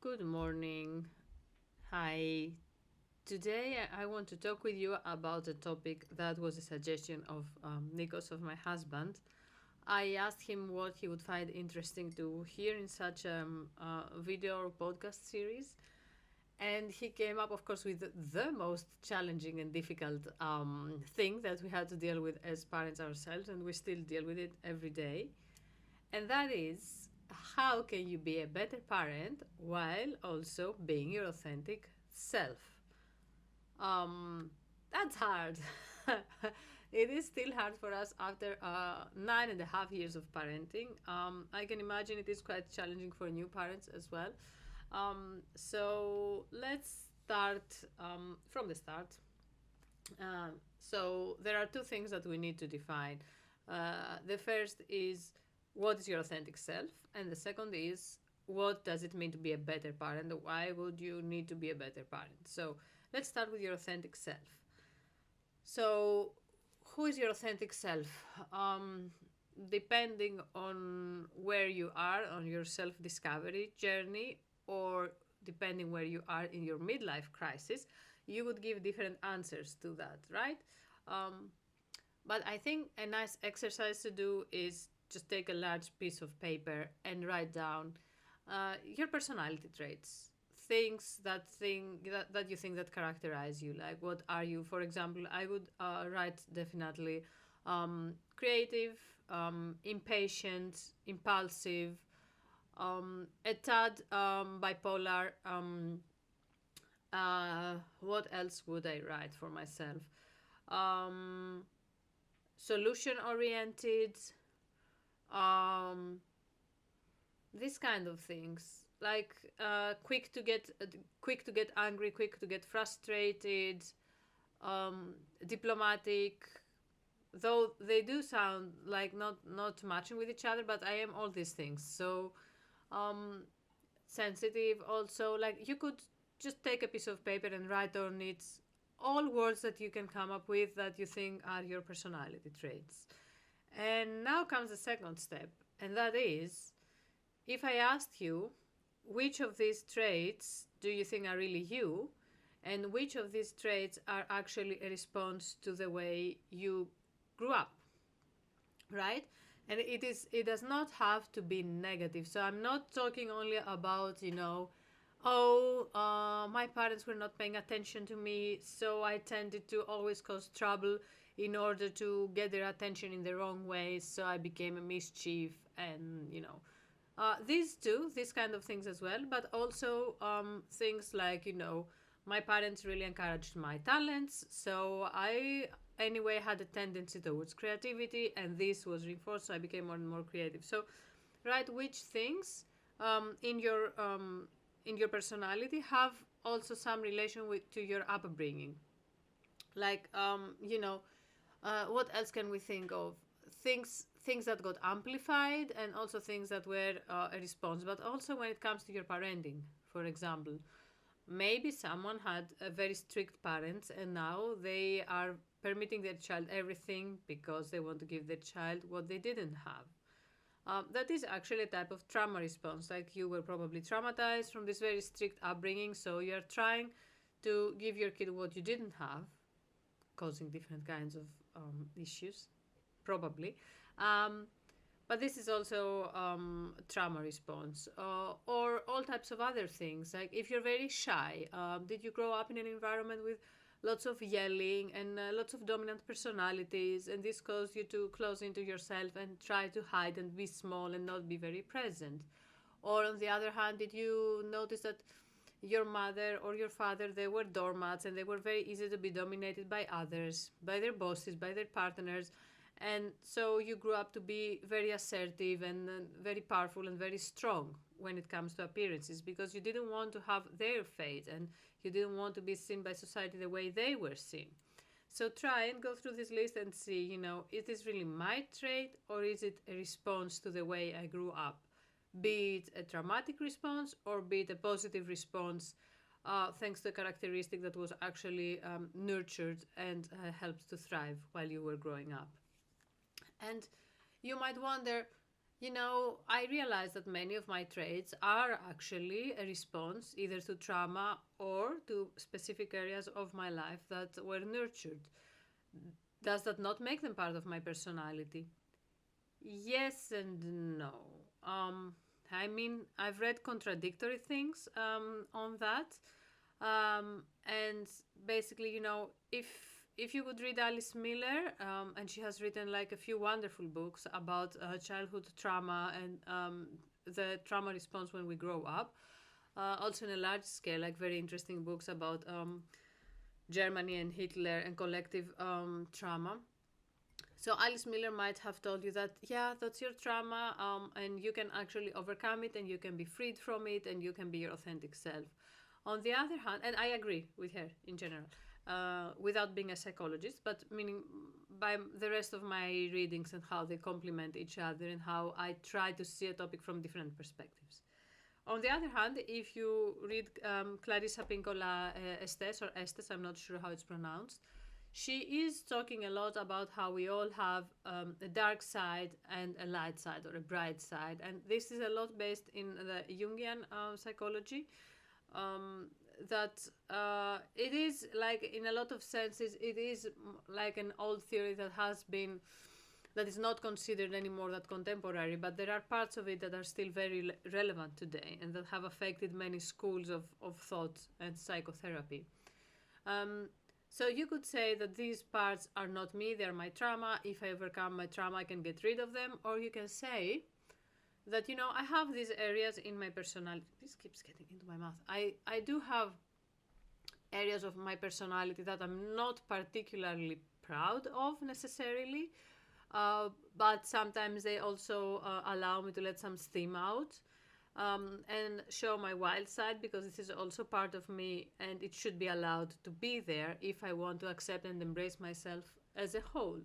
Good morning. Hi. Today I want to talk with you about a topic that was a suggestion of Nikos, of my husband. I asked him what he would find interesting to hear in such a video or podcast series. And he came up, of course, with the most challenging and difficult thing that we had to deal with as parents ourselves, and we still deal with it every day. And that is, how can you be a better parent while also being your authentic self? Um, that's hard. It is still hard for us after 9.5 years of parenting. I can imagine it is quite challenging for new parents as well. So let's start from the start. So there are two things that we need to define. The first is, what is your authentic self, and the second is, what does it mean to be a better parent? Why would you need to be a better parent? So let's start with your authentic self. So who is your authentic self? Depending on where you are on your self-discovery journey, or depending where you are in your midlife crisis, you would give different answers to that, right? um, but I think a nice exercise to do is just take a large piece of paper and write down your personality traits, things that you think that characterize you. Like, what are you? For example, I would write definitely creative, impatient, impulsive, a tad bipolar. What else would I write for myself? Um, Solution oriented, um, these kind of things, like quick to get angry, quick to get frustrated, diplomatic, though they do sound like not matching with each other, but I am all these things. So um, sensitive also, like, you could just take a piece of paper and write on it all words that you can come up with that you think are your personality traits. And now comes the second step, and that is, if I asked you, which of these traits do you think are really you, and which of these traits are actually a response to the way you grew up, right? And it does not have to be negative. So I'm not talking only about, oh, my parents were not paying attention to me, so I tended to always cause trouble in order to get their attention in the wrong ways, so I became a mischief, and these kind of things as well. But also things like, my parents really encouraged my talents, so I anyway had a tendency towards creativity, and this was reinforced, so I became more and more creative. So write which things in your personality have also some relation with to your upbringing. Like, what else can we think of? Things that got amplified, and also things that were a response. But also when it comes to your parenting, for example, maybe someone had a very strict parents, and now they are permitting their child everything because they want to give their child what they didn't have. That is actually a type of trauma response. Like, you were probably traumatized from this very strict upbringing, so you're trying to give your kid what you didn't have, causing different kinds of issues, probably. Um, but this is also trauma response, or all types of other things. Like, if you're very shy, did you grow up in an environment with lots of yelling and lots of dominant personalities, and this caused you to close into yourself and try to hide and be small and not be very present? Or on the other hand, did you notice that your mother or your father, they were doormats, and they were very easy to be dominated by others, by their bosses, by their partners, and so you grew up to be very assertive and very powerful and very strong when it comes to appearances, because you didn't want to have their fate, and you didn't want to be seen by society the way they were seen. So try and go through this list and see, is this really my trait, or is it a response to the way I grew up? Be it a traumatic response, or be it a positive response, thanks to a characteristic that was actually nurtured and helped to thrive while you were growing up. And you might wonder, I realize that many of my traits are actually a response either to trauma or to specific areas of my life that were nurtured. Does that not make them part of my personality? Yes and no. I've read contradictory things on that. And basically, if you would read Alice Miller, and she has written like a few wonderful books about childhood trauma and the trauma response when we grow up. Also, in a large scale, like very interesting books about Germany and Hitler and collective trauma. So Alice Miller might have told you that, yeah, that's your trauma, and you can actually overcome it, and you can be freed from it, and you can be your authentic self. On the other hand, and I agree with her in general, without being a psychologist, but meaning by the rest of my readings and how they complement each other and how I try to see a topic from different perspectives. On the other hand, if you read Clarissa Pinkola Estés, or Estes, I'm not sure how it's pronounced, she is talking a lot about how we all have a dark side and a light side, or a bright side. And this is a lot based in the Jungian psychology. That it is like, in a lot of senses, it is like an old theory that is not considered anymore that contemporary, but there are parts of it that are still very relevant today and that have affected many schools of thought and psychotherapy. So you could say that these parts are not me, they're my trauma. If I overcome my trauma, I can get rid of them. Or you can say that, I have these areas in my personality. This keeps getting into my mouth. I do have areas of my personality that I'm not particularly proud of necessarily, but sometimes they also allow me to let some steam out. And show my wild side, because this is also part of me and it should be allowed to be there if I want to accept and embrace myself as a whole.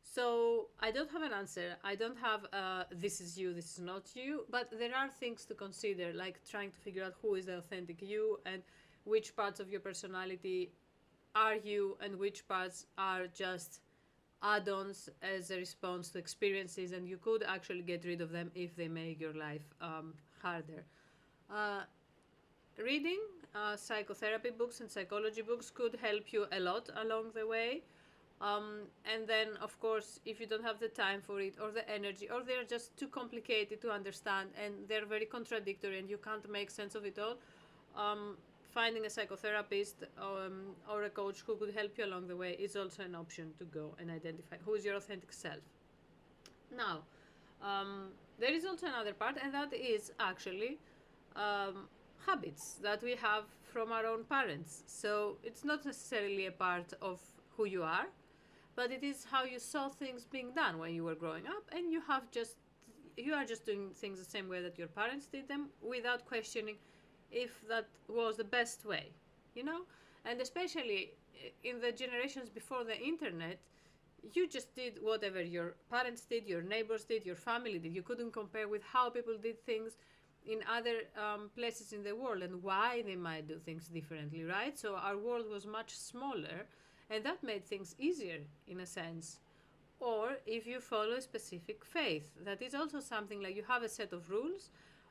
So I don't have an answer. I don't have this is you, this is not you, but there are things to consider, like trying to figure out who is the authentic you and which parts of your personality are you and which parts are just add-ons as a response to experiences, and you could actually get rid of them if they make your life harder. Reading psychotherapy books and psychology books could help you a lot along the way. And then, of course, if you don't have the time for it or the energy, or they're just too complicated to understand and they're very contradictory and you can't make sense of it all, finding a psychotherapist or a coach who could help you along the way is also an option to go and identify who is your authentic self. Now, there is also another part, and that is actually habits that we have from our own parents. So it's not necessarily a part of who you are, but it is how you saw things being done when you were growing up, and you are just doing things the same way that your parents did them without questioning if that was the best way, and especially in the generations before the internet, you just did whatever your parents did, your neighbors did, your family did. You couldn't compare with how people did things in other places in the world and why they might do things differently, right? So our world was much smaller, and that made things easier in a sense. Or if you follow a specific faith, that is also something like you have a set of rules.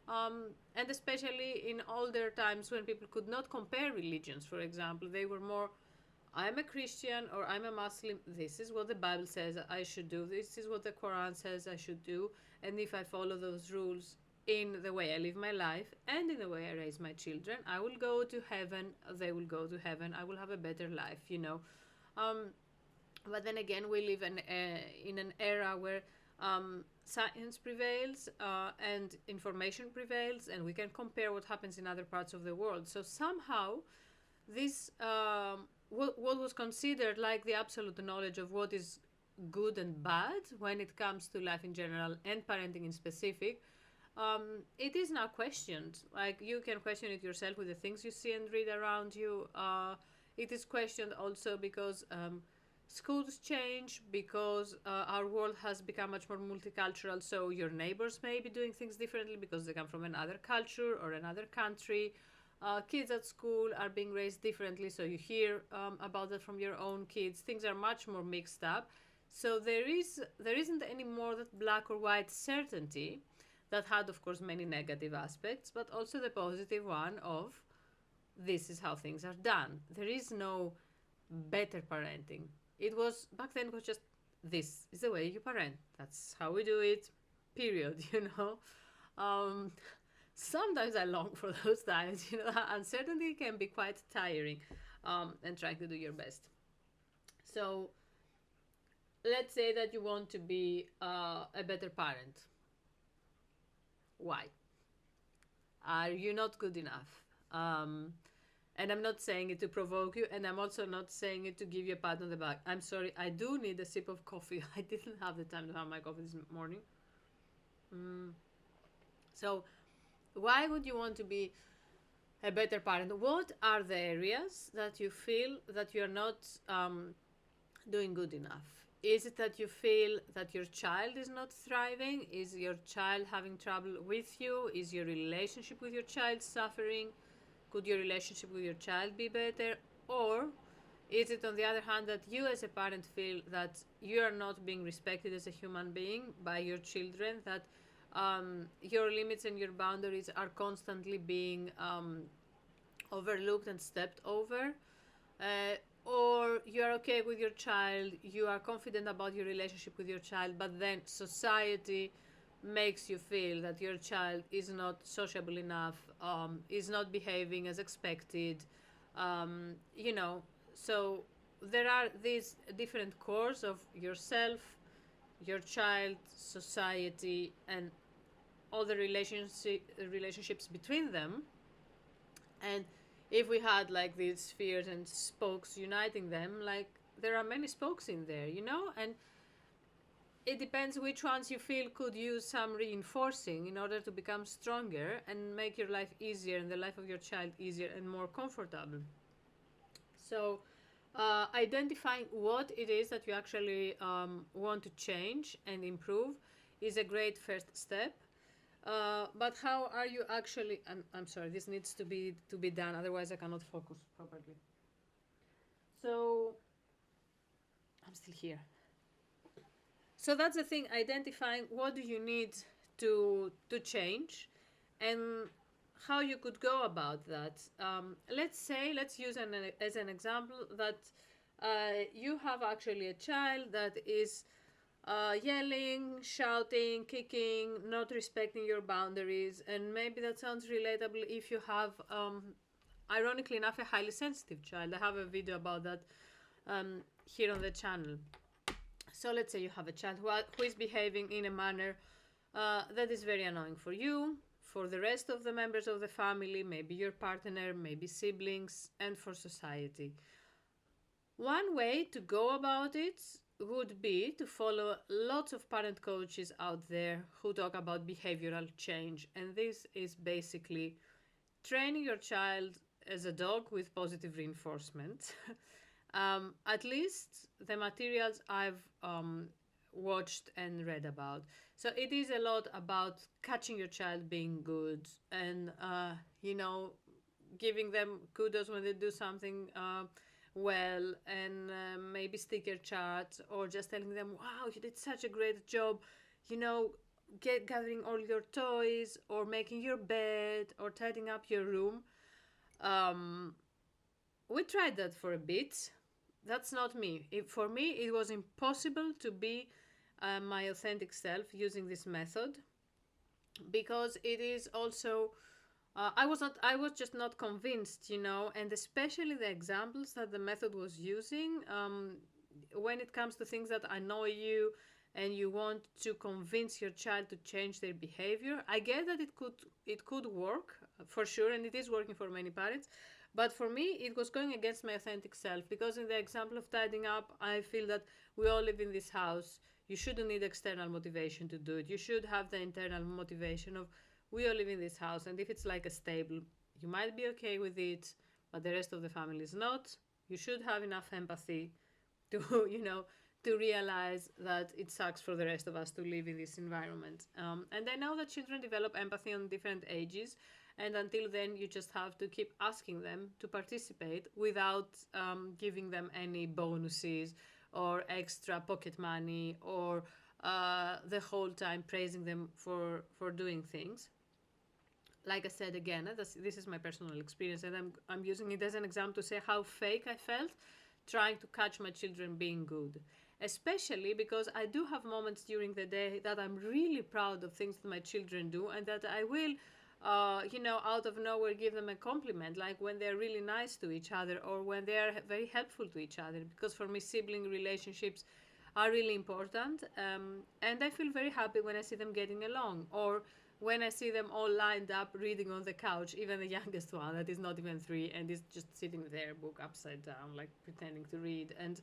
And especially in older times when people could not compare religions, for example, they were more, I'm a Christian or I'm a Muslim, this is what the Bible says I should do, this is what the Quran says I should do, and if I follow those rules in the way I live my life and in the way I raise my children, I will go to heaven, they will go to heaven, I will have a better life, But then again, we live in an era where science prevails and information prevails, and we can compare what happens in other parts of the world. So somehow this what was considered like the absolute knowledge of what is good and bad when it comes to life in general and parenting in specific, it is now questioned. Like, you can question it yourself with the things you see and read around you. It is questioned also because schools change, because our world has become much more multicultural, so your neighbors may be doing things differently because they come from another culture or another country. Kids at school are being raised differently, so you hear about that from your own kids. Things are much more mixed up. So there isn't any more that black or white certainty that had, of course, many negative aspects, but also the positive one of this is how things are done. There is no better parenting. It was back then, it was just this is the way you parent. That's how we do it, period. Um, Sometimes I long for those times. Uncertainty can be quite tiring, and trying to do your best. So let's say that you want to be a better parent. Why? Are you not good enough? And I'm not saying it to provoke you, and I'm also not saying it to give you a pat on the back. I'm sorry, I do need a sip of coffee. I didn't have the time to have my coffee this morning. So, why would you want to be a better parent? What are the areas that you feel that you're not doing good enough? Is it that you feel that your child is not thriving? Is your child having trouble with you? Is your relationship with your child suffering? Could your relationship with your child be better? Or is it, on the other hand, that you as a parent feel that you are not being respected as a human being by your children, that your limits and your boundaries are constantly being overlooked and stepped over? Or you are okay with your child, you are confident about your relationship with your child, but then society makes you feel that your child is not sociable enough, is not behaving as expected, you know. So there are these different cores of yourself, your child, society, and all the relationships between them. And if we had like these spheres and spokes uniting them, like there are many spokes in there, and it depends which ones you feel could use some reinforcing in order to become stronger and make your life easier and the life of your child easier and more comfortable. So, identifying what it is that you actually want to change and improve is a great first step. But how are you actually? I'm sorry. This needs to be done. Otherwise, I cannot focus properly. So I'm still here. So that's the thing. Identifying what do you need to change, and how you could go about that. Let's use as an example that you have actually a child that is yelling, shouting, kicking, not respecting your boundaries, and maybe that sounds relatable if you have, ironically enough, a highly sensitive child. I have a video about that here on the channel. So let's say you have a child who is behaving in a manner that is very annoying for you, for the rest of the members of the family, maybe your partner, maybe siblings, and for society. One way to go about it would be to follow lots of parent coaches out there who talk about behavioral change. And this is basically training your child as a dog with positive reinforcement. At least the materials I've watched and read about. So it is a lot about catching your child being good and, giving them kudos when they do something well, and maybe sticker charts, or just telling them, wow, you did such a great job, you know, gathering all your toys, or making your bed, or tidying up your room. We tried that for a bit. That's not me. For me, it was impossible to be my authentic self using this method, because it is also I was just not convinced, and especially the examples that the method was using, when it comes to things that annoy you and you want to convince your child to change their behavior. I get that it could work for sure, and it is working for many parents. But for me, it was going against my authentic self, because in the example of tidying up, I feel that we all live in this house. You shouldn't need external motivation to do it. You should have the internal motivation of, we all live in this house, and if it's like a stable, you might be okay with it, but the rest of the family is not. You should have enough empathy to, to realize that it sucks for the rest of us to live in this environment. And I know that children develop empathy on different ages, and until then, you just have to keep asking them to participate without giving them any bonuses or extra pocket money, or the whole time praising them for doing things. Like I said again, this is my personal experience, and I'm using it as an example to say how fake I felt trying to catch my children being good. Especially because I do have moments during the day that I'm really proud of things that my children do, and that I will, out of nowhere give them a compliment, like when they're really nice to each other or when they are very helpful to each other. Because for me, sibling relationships are really important, and I feel very happy when I see them getting along, or when I see them all lined up reading on the couch, even the youngest one that is not even 3 and is just sitting there, book upside down, like pretending to read. And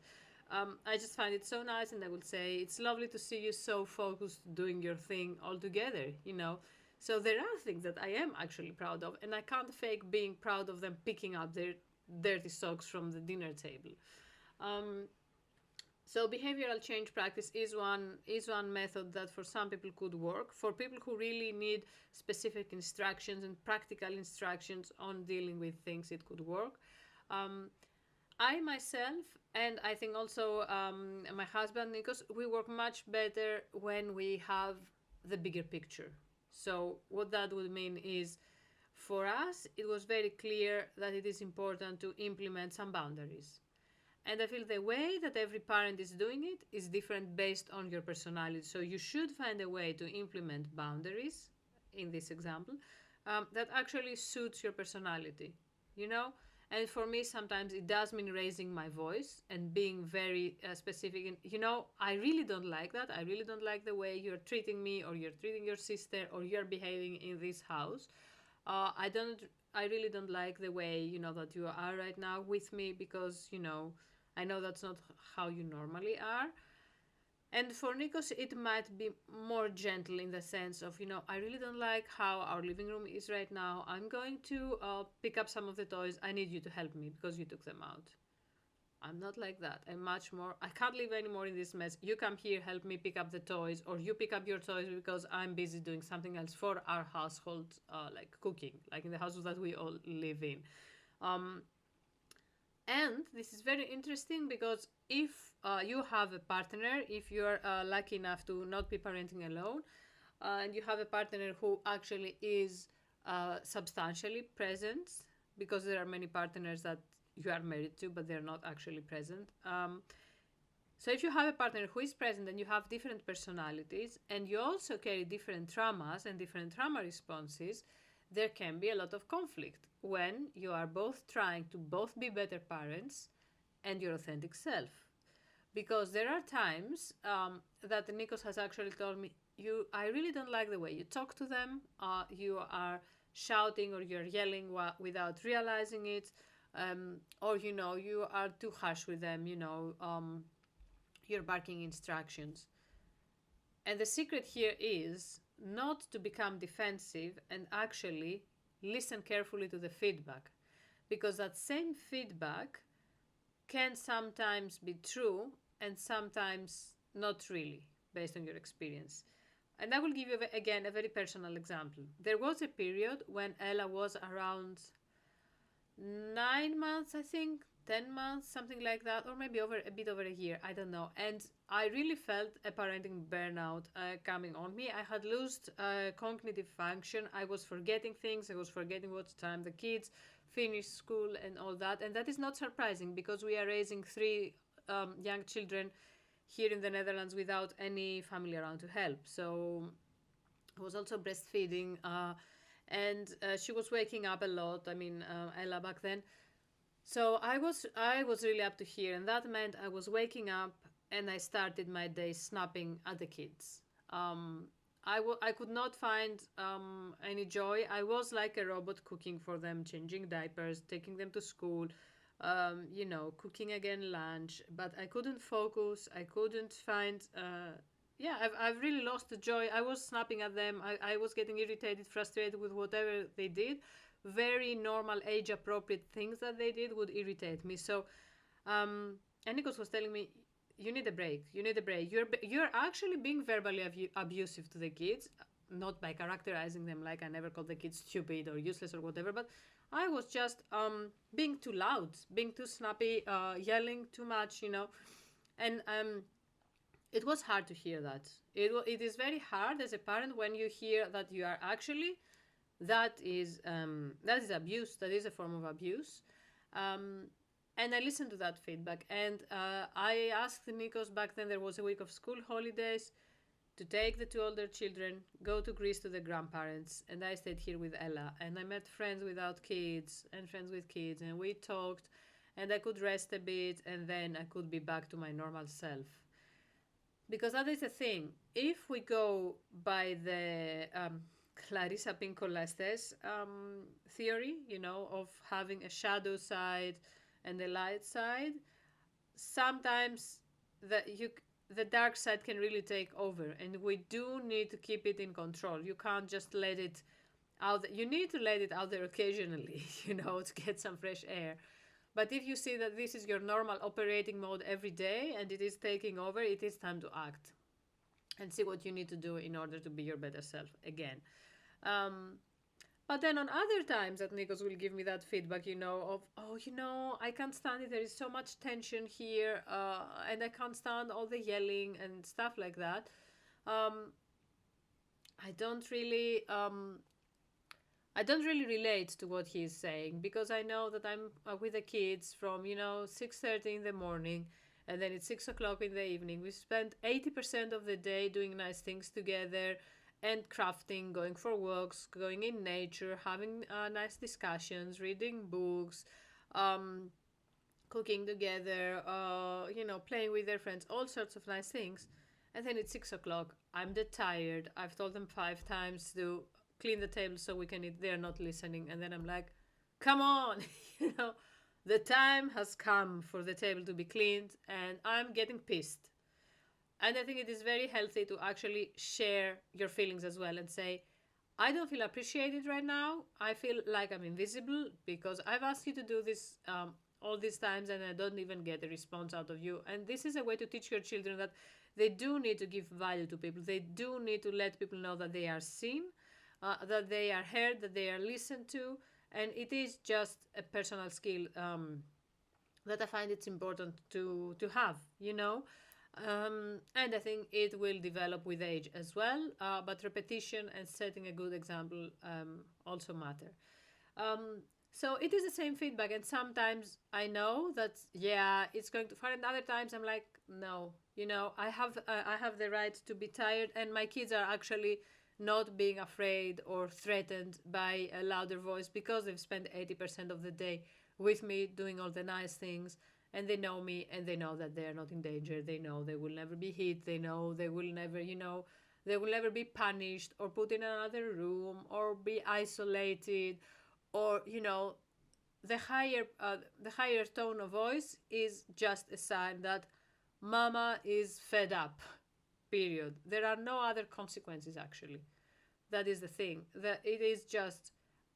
I just find it so nice, and I would say it's lovely to see you so focused doing your thing all together. So there are things that I am actually proud of, and I can't fake being proud of them picking up their dirty socks from the dinner table. Um, so behavioral change practice is one method that for some people could work. For people who really need specific instructions and practical instructions on dealing with things, it could work. Um, I myself, and I think also my husband Nikos, we work much better when we have the bigger picture. So what that would mean is, for us, it was very clear that it is important to implement some boundaries. And I feel the way that every parent is doing it is different based on your personality. So you should find a way to implement boundaries, in this example, that actually suits your personality, you know? And for me, sometimes it does mean raising my voice and being very specific. And, I really don't like that. I really don't like the way you're treating me, or you're treating your sister, or you're behaving in this house. I don't. I really don't like the way that you are right now with me, because I know that's not how you normally are. And for Nikos, it might be more gentle in the sense of, I really don't like how our living room is right now. I'm going to pick up some of the toys. I need you to help me because you took them out. I'm not like that. I'm much more, I can't live anymore in this mess. You come here, help me pick up the toys, or you pick up your toys because I'm busy doing something else for our household, like cooking, like in the household that we all live in. Um, and this is very interesting because if you have a partner, if you're lucky enough to not be parenting alone, and you have a partner who actually is substantially present, because there are many partners that you are married to, but they're not actually present. So if you have a partner who is present and you have different personalities and you also carry different traumas and different trauma responses, there can be a lot of conflict when you are both trying to both be better parents and your authentic self. Because there are times that Nikos has actually told me, I really don't like the way you talk to them. You are shouting or you're yelling without realizing it. Or, you are too harsh with them, you're barking instructions. And the secret here is not to become defensive and actually listen carefully to the feedback. Because that same feedback can sometimes be true and sometimes not really, based on your experience. And I will give you, again, a very personal example. There was a period when Ella was around 9 months, I think, 10 months, something like that, or maybe a bit over a year, I don't know. And I really felt a parenting burnout coming on me. I had lost cognitive function. I was forgetting things. I was forgetting what time the kids finished school and all that. And that is not surprising because we are raising 3 young children here in the Netherlands without any family around to help. So I was also breastfeeding, and she was waking up a lot. I mean, Ella back then. So I was really up to here, and that meant I was waking up and I started my day snapping at the kids. I could not find any joy. I was like a robot, cooking for them, changing diapers, taking them to school, cooking again lunch, but I couldn't focus. I couldn't find, I've really lost the joy. I was snapping at them. I was getting irritated, frustrated with whatever they did. Very normal, age appropriate things that they did would irritate me. So, and Nikos was telling me, you need a break. You need a break. You're actually being verbally abusive to the kids, not by characterizing them like I never called the kids stupid or useless or whatever, but I was just being too loud, being too snappy, yelling too much, And it was hard to hear that. It is very hard as a parent when you hear that you are actually, that is abuse. That is a form of abuse. Um, and I listened to that feedback. And I asked Nikos back then, there was a week of school holidays, to take the two older children, go to Greece to the grandparents. And I stayed here with Ella. And I met friends without kids and friends with kids. And we talked. And I could rest a bit. And then I could be back to my normal self. Because that is the thing. If we go by the Clarissa Pinkola Estés theory, of having a shadow side and a light side, sometimes the dark side can really take over, and we do need to keep it in control. You can't just let it out. You need to let it out there occasionally, to get some fresh air. But if you see that this is your normal operating mode every day and it is taking over, it is time to act and see what you need to do in order to be your better self again. Um, but then on other times that Nikos will give me that feedback, of, oh, I can't stand it. There is so much tension here, and I can't stand all the yelling and stuff like that. Um, I don't really I don't really relate to what he's saying, because I know that I'm with the kids from 6:30 in the morning, and then it's 6 o'clock in the evening. We spend 80% of the day doing nice things together and crafting, going for walks, going in nature, having nice discussions, reading books, um, cooking together, playing with their friends, all sorts of nice things. And then it's 6 o'clock. I'm dead tired. I've told them 5 times to clean the table so we can eat. They're not listening. And then I'm like, come on, the time has come for the table to be cleaned, and I'm getting pissed. And I think it is very healthy to actually share your feelings as well and say, I don't feel appreciated right now. I feel like I'm invisible because I've asked you to do this all these times and I don't even get a response out of you. And this is a way to teach your children that they do need to give value to people. They do need to let people know that they are seen, that they are heard, that they are listened to. And it is just a personal skill that I find it's important to have, and I think it will develop with age as well. But repetition and setting a good example also matter. So it is the same feedback, and sometimes I know that yeah, it's going to far, and other times I'm like, no, I have the right to be tired, and my kids are actually not being afraid or threatened by a louder voice because they've spent 80% of the day with me doing all the nice things, and they know me, and they know that they are not in danger. They know they will never be hit. They know they will never, they will never be punished or put in another room or be isolated, or the higher tone of voice is just a sign that mama is fed up. Period. There are no other consequences actually. That is the thing. That it is just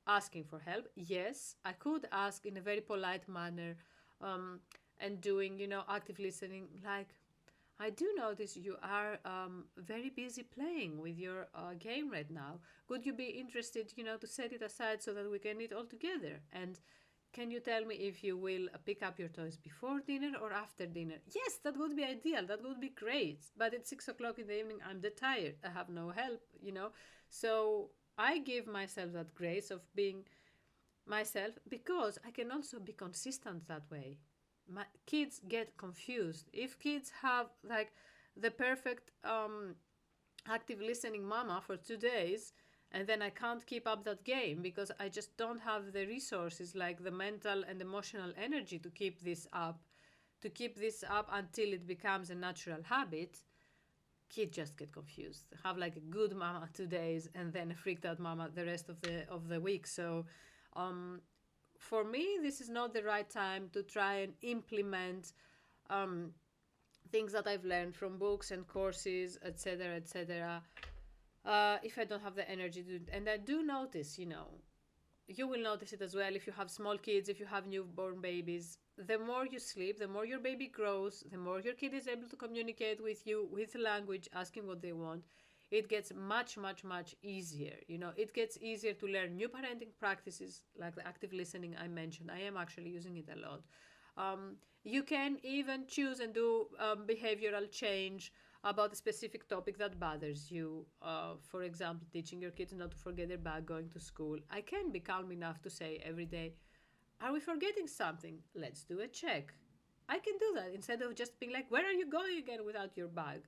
asking for help. Yes, I could ask in a very polite manner, and doing, active listening. Like, I do notice you are very busy playing with your game right now. Would you be interested, to set it aside so that we can eat all together? And can you tell me if you will pick up your toys before dinner or after dinner? Yes, that would be ideal. That would be great. But at 6 o'clock in the evening, I'm dead tired. I have no help. So I give myself that grace of being myself, because I can also be consistent that way. My kids get confused. If kids have like the perfect active listening mama for 2 days, and then I can't keep up that game because I just don't have the resources, like the mental and emotional energy to keep this up until it becomes a natural habit, kids just get confused. Have like a good mama 2 days and then a freaked out mama the rest of the week. So for me, this is not the right time to try and implement things that I've learned from books and courses, etc., etc. If I don't have the energy to, and I do notice, you will notice it as well if you have small kids, if you have newborn babies. The more you sleep, the more your baby grows, the more your kid is able to communicate with you with language, asking what they want. It gets much, much, much easier. It gets easier to learn new parenting practices like the active listening I mentioned. I am actually using it a lot. You can even choose and do behavioral change about a specific topic that bothers you. For example, teaching your kids not to forget their bag going to school. I can be calm enough to say every day, are we forgetting something? Let's do a check. I can do that instead of just being like, where are you going again without your bag?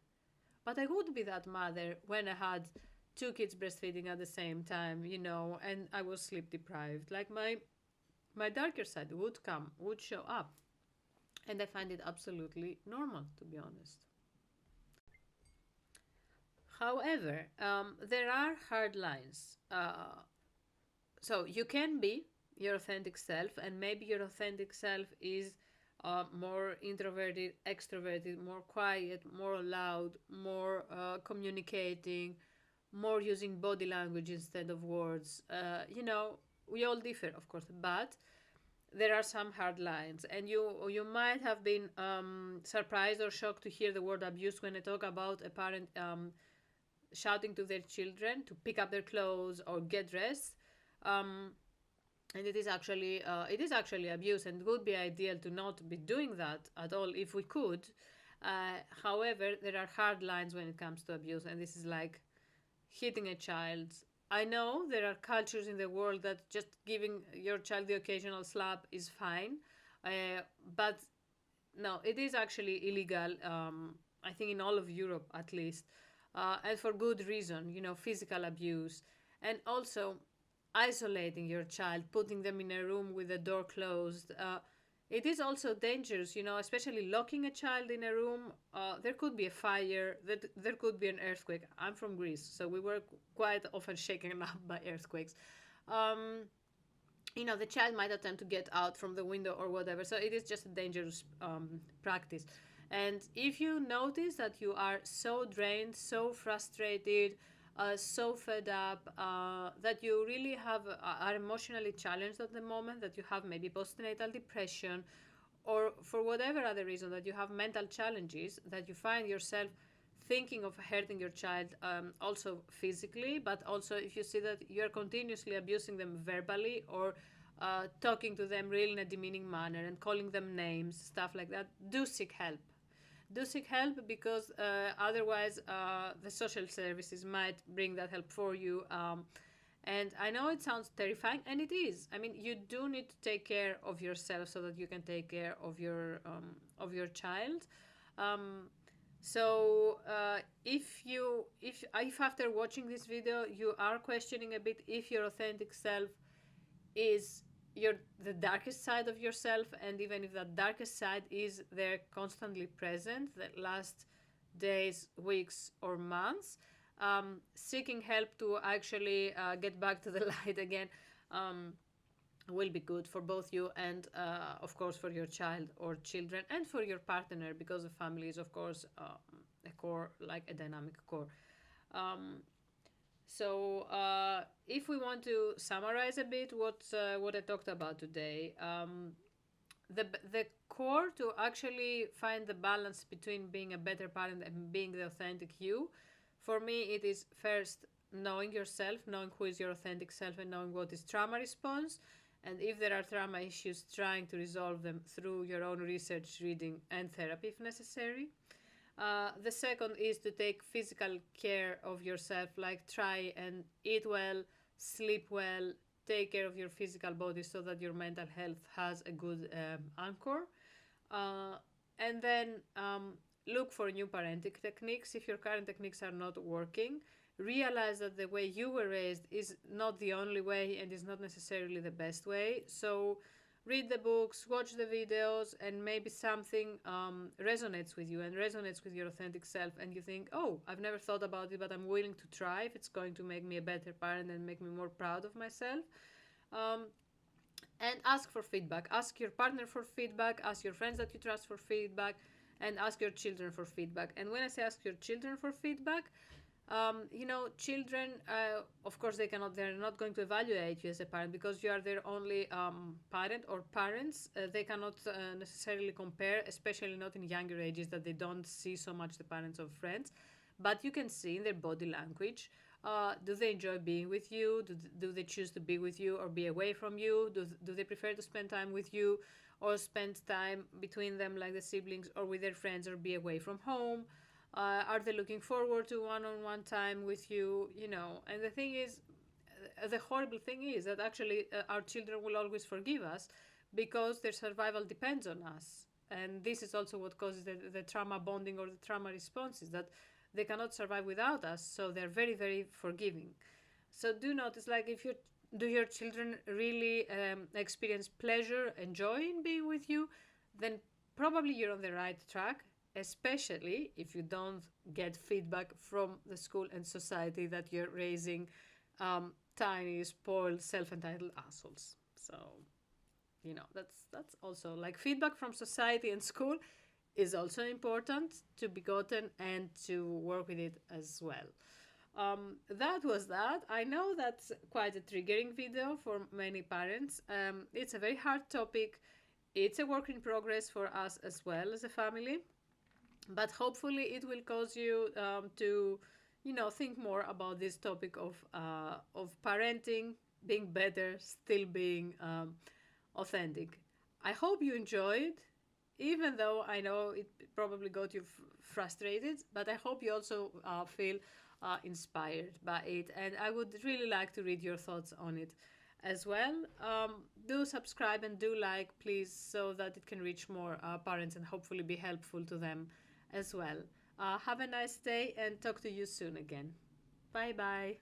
But I would be that mother when I had two kids breastfeeding at the same time, and I was sleep deprived. Like my darker side would show up. And I find it absolutely normal, to be honest. However, there are hard lines. So you can be your authentic self, and maybe your authentic self is more introverted, extroverted, more quiet, more loud, more communicating, more using body language instead of words. We all differ, of course, but there are some hard lines, and you might have been surprised or shocked to hear the word abuse when I talk about a parent shouting to their children to pick up their clothes or get dressed. Um, and it is actually abuse, and would be ideal to not be doing that at all if we could. However, there are hard lines when it comes to abuse, and this is like hitting a child. I know there are cultures in the world that just giving your child the occasional slap is fine, but no, it is actually illegal. I think in all of Europe at least, and for good reason. Physical abuse, and also isolating your child, putting them in a room with the door closed. It is also dangerous, especially locking a child in a room. There could be a fire, there could be an earthquake. I'm from Greece, so we were quite often shaken up by earthquakes. Um, the child might attempt to get out from the window or whatever, so it is just a dangerous practice. And if you notice that you are so drained, so frustrated, so fed up, that you really are emotionally challenged at the moment, that you have maybe postnatal depression, or for whatever other reason that you have mental challenges, that you find yourself thinking of hurting your child, also physically, but also if you see that you're continuously abusing them verbally, or talking to them really in a demeaning manner and calling them names, stuff like that, do seek help. Do seek help, because otherwise the social services might bring that help for you. And I know it sounds terrifying, and it is. I mean, you do need to take care of yourself so that you can take care of your child. Um, if after watching this video you are questioning a bit if your authentic self is the darkest side of yourself, and even if that darkest side is there constantly present the last days, weeks, or months, seeking help to actually get back to the light again, will be good for both you and, of course, for your child or children, and for your partner, because the family is, of course, a core, like a dynamic core. Um, if we want to summarize a bit what I talked about today, the core to actually find the balance between being a better parent and being the authentic you, for me, it is first knowing yourself, knowing who is your authentic self, and knowing what is trauma response. And if there are trauma issues, trying to resolve them through your own research, reading, and therapy if necessary. The second is to take physical care of yourself, like try and eat well, sleep well, take care of your physical body so that your mental health has a good anchor. Uh, and then look for new parenting techniques if your current techniques are not working. Realize that the way you were raised is not the only way and is not necessarily the best way. So read the books, watch the videos, and maybe something resonates with you and resonates with your authentic self, and you think, oh, I've never thought about it, but I'm willing to try if it's going to make me a better parent and make me more proud of myself. Um, and ask for feedback. Ask your partner for feedback, ask your friends that you trust for feedback, and ask your children for feedback. And when I say ask your children for feedback, children, of course, they're not going to evaluate you as a parent because you are their only parent or parents. They cannot necessarily compare, especially not in younger ages that they don't see so much the parents of friends. But you can see in their body language Do they enjoy being with you? Do they choose to be with you or be away from you? Do they prefer to spend time with you or spend time between them like the siblings or with their friends or be away from home? Are they looking forward to one-on-one time with you? And the thing is, the horrible thing is that actually our children will always forgive us because their survival depends on us. And this is also what causes the trauma bonding or the trauma responses, that they cannot survive without us. So they're very, very forgiving. So do notice, like, if you do your children really experience pleasure and joy in being with you, then probably you're on the right track, especially if you don't get feedback from the school and society that you're raising tiny, spoiled, self-entitled assholes. So, that's also like feedback from society and school is also important to be gotten and to work with it as well. That was that. I know that's quite a triggering video for many parents. It's a very hard topic. It's a work in progress for us as well as a family, but hopefully it will cause you to think more about this topic of parenting, being better, still being authentic. I hope you enjoyed, even though I know it probably got you frustrated, but I hope you also feel inspired by it, and I would really like to read your thoughts on it as well. Do subscribe and do like, please, so that it can reach more parents and hopefully be helpful to them as well. Have a nice day and talk to you soon again. Bye bye.